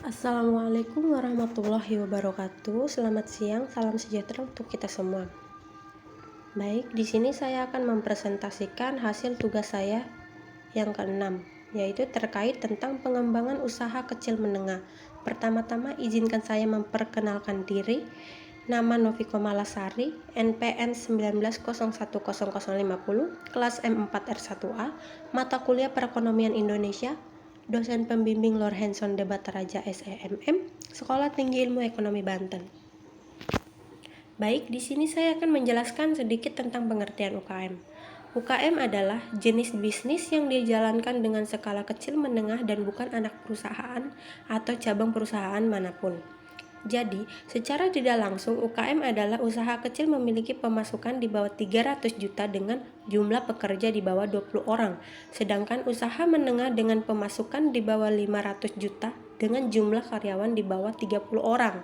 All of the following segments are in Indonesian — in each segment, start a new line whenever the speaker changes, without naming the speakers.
Assalamualaikum warahmatullahi wabarakatuh. Selamat siang, salam sejahtera untuk kita semua. Baik, di sini saya akan mempresentasikan hasil tugas saya yang keenam, yaitu terkait tentang pengembangan usaha kecil menengah. Pertama-tama izinkan saya memperkenalkan diri. Nama Noviko Malasari, NPM 19010050, kelas M4R1A, mata kuliah Perekonomian Indonesia, dosen pembimbing Lor Hanson Debat Raja SEMM, Sekolah Tinggi Ilmu Ekonomi Banten. Baik, di sini saya akan menjelaskan sedikit tentang pengertian UKM. UKM adalah jenis bisnis yang dijalankan dengan skala kecil menengah dan bukan anak perusahaan atau cabang perusahaan manapun. Jadi, secara tidak langsung UKM adalah usaha kecil memiliki pemasukan di bawah 300 juta dengan jumlah pekerja di bawah 20 orang, sedangkan usaha menengah dengan pemasukan di bawah 500 juta dengan jumlah karyawan di bawah 30 orang.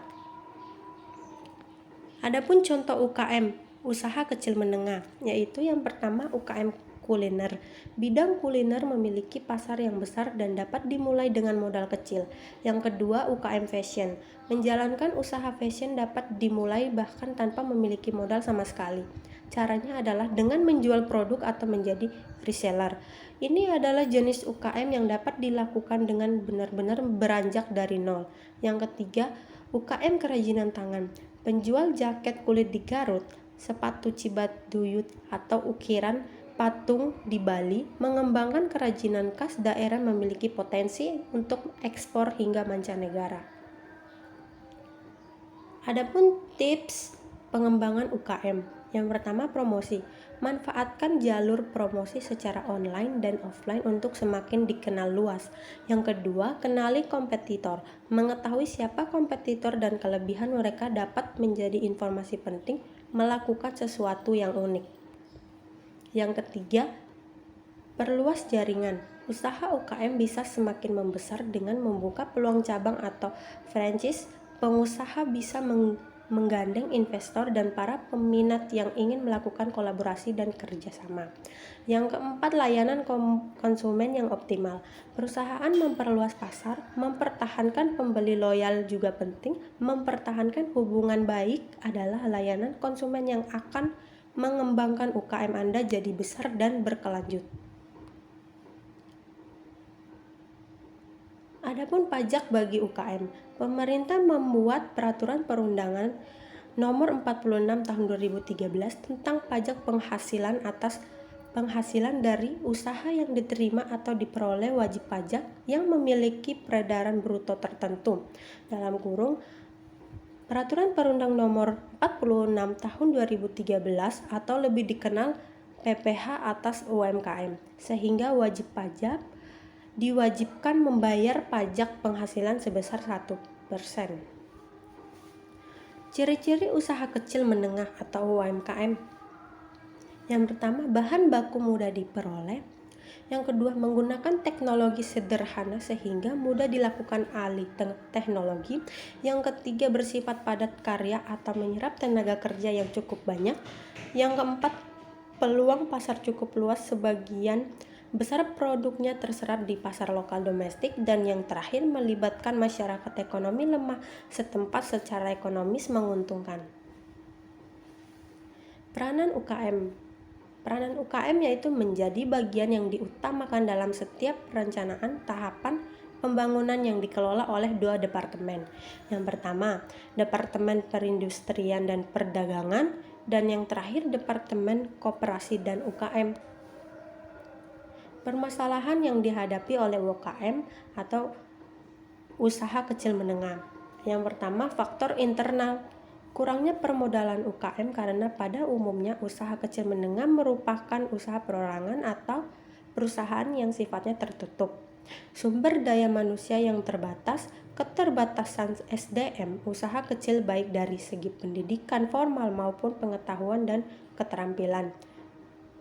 Adapun contoh UKM, usaha kecil menengah, yaitu yang pertama UKM kuliner. Bidang kuliner memiliki pasar yang besar dan dapat dimulai dengan modal kecil. Yang kedua, UKM fashion. Menjalankan usaha fashion dapat dimulai bahkan tanpa memiliki modal sama sekali. Caranya adalah dengan menjual produk atau menjadi reseller. Ini adalah jenis UKM yang dapat dilakukan dengan benar-benar beranjak dari nol. Yang ketiga, UKM kerajinan tangan. Penjual jaket kulit di Garut, sepatu Cibaduyut atau ukiran patung di Bali mengembangkan kerajinan khas daerah memiliki potensi untuk ekspor hingga mancanegara. Adapun tips pengembangan UKM. Yang pertama, promosi. Manfaatkan jalur promosi secara online dan offline untuk semakin dikenal luas. Yang kedua, kenali kompetitor. Mengetahui siapa kompetitor dan kelebihan mereka dapat menjadi informasi penting melakukan sesuatu yang unik. Yang ketiga, perluas jaringan. Usaha UKM bisa semakin membesar dengan membuka peluang cabang atau franchise. Pengusaha bisa menggandeng investor dan para peminat yang ingin melakukan kolaborasi dan kerjasama. Yang keempat, layanan konsumen yang optimal. Perusahaan memperluas pasar, mempertahankan pembeli loyal juga penting. Mempertahankan hubungan baik adalah layanan konsumen yang akan mengembangkan UKM Anda jadi besar dan berkelanjut. Adapun pajak bagi UKM, pemerintah membuat peraturan perundangan nomor 46 tahun 2013 tentang pajak penghasilan atas penghasilan dari usaha yang diterima atau diperoleh wajib pajak yang memiliki peredaran bruto tertentu. Dalam kurung, peraturan perundang nomor 46 tahun 2013 atau lebih dikenal PPh atas UMKM, sehingga wajib pajak diwajibkan membayar pajak penghasilan sebesar 1%. Ciri-ciri usaha kecil menengah atau UMKM. Yang pertama, bahan baku mudah diperoleh. Yang kedua, menggunakan teknologi sederhana sehingga mudah dilakukan alih teknologi. Yang ketiga, bersifat padat karya atau menyerap tenaga kerja yang cukup banyak. Yang keempat, peluang pasar cukup luas, sebagian besar produknya terserap di pasar lokal domestik. Dan yang terakhir, melibatkan masyarakat ekonomi lemah setempat secara ekonomis menguntungkan. Peranan UKM yaitu menjadi bagian yang diutamakan dalam setiap perencanaan tahapan pembangunan yang dikelola oleh dua departemen. Yang pertama, Departemen Perindustrian dan Perdagangan, dan yang terakhir Departemen Koperasi dan UKM. Permasalahan yang dihadapi oleh UKM atau usaha kecil menengah. Yang pertama, faktor internal. Kurangnya permodalan UKM karena pada umumnya usaha kecil menengah merupakan usaha perorangan atau perusahaan yang sifatnya tertutup. Sumber daya manusia yang terbatas, keterbatasan SDM, usaha kecil baik dari segi pendidikan formal maupun pengetahuan dan keterampilan.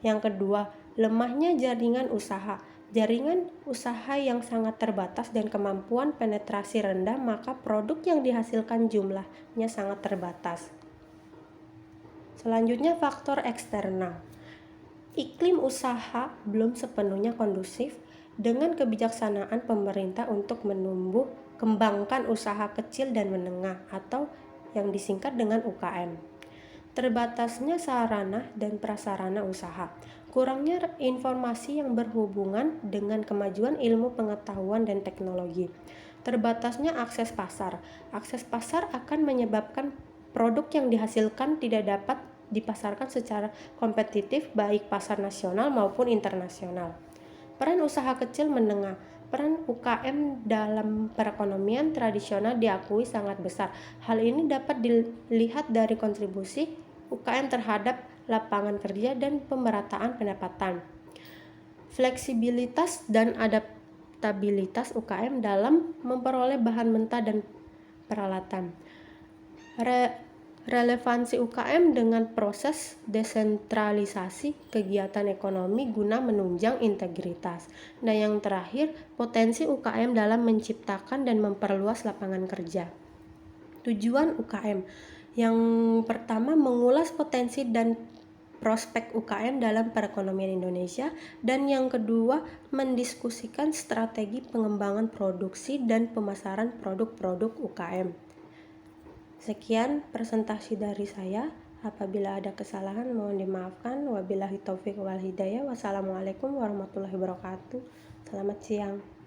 Yang kedua, lemahnya jaringan usaha. Jaringan usaha yang sangat terbatas dan kemampuan penetrasi rendah, maka produk yang dihasilkan jumlahnya sangat terbatas. Selanjutnya, faktor eksternal. Iklim usaha belum sepenuhnya kondusif. dengan kebijaksanaan pemerintah untuk menumbuh kembangkan usaha kecil dan menengah atau yang disingkat dengan UKM. Terbatasnya sarana dan prasarana usaha, kurangnya informasi yang berhubungan dengan kemajuan ilmu pengetahuan dan teknologi, terbatasnya akses pasar. Akses pasar akan menyebabkan produk yang dihasilkan tidak dapat dipasarkan secara kompetitif baik pasar nasional maupun internasional. Peran usaha kecil menengah. Peran UKM dalam perekonomian tradisional diakui sangat besar. Hal ini dapat dilihat dari kontribusi UKM terhadap lapangan kerja dan pemerataan pendapatan. Fleksibilitas dan adaptabilitas UKM dalam memperoleh bahan mentah dan peralatan. Relevansi UKM dengan proses desentralisasi kegiatan ekonomi guna menunjang integritas. Nah, yang terakhir, potensi UKM dalam menciptakan dan memperluas lapangan kerja. Tujuan UKM. Yang pertama, mengulas potensi dan prospek UKM dalam perekonomian Indonesia, dan yang kedua, mendiskusikan strategi pengembangan produksi dan pemasaran produk-produk UKM. Sekian presentasi dari saya. Apabila ada kesalahan mohon dimaafkan. Wabillahi taufik wal hidayah. Wassalamualaikum warahmatullahi wabarakatuh. Selamat siang.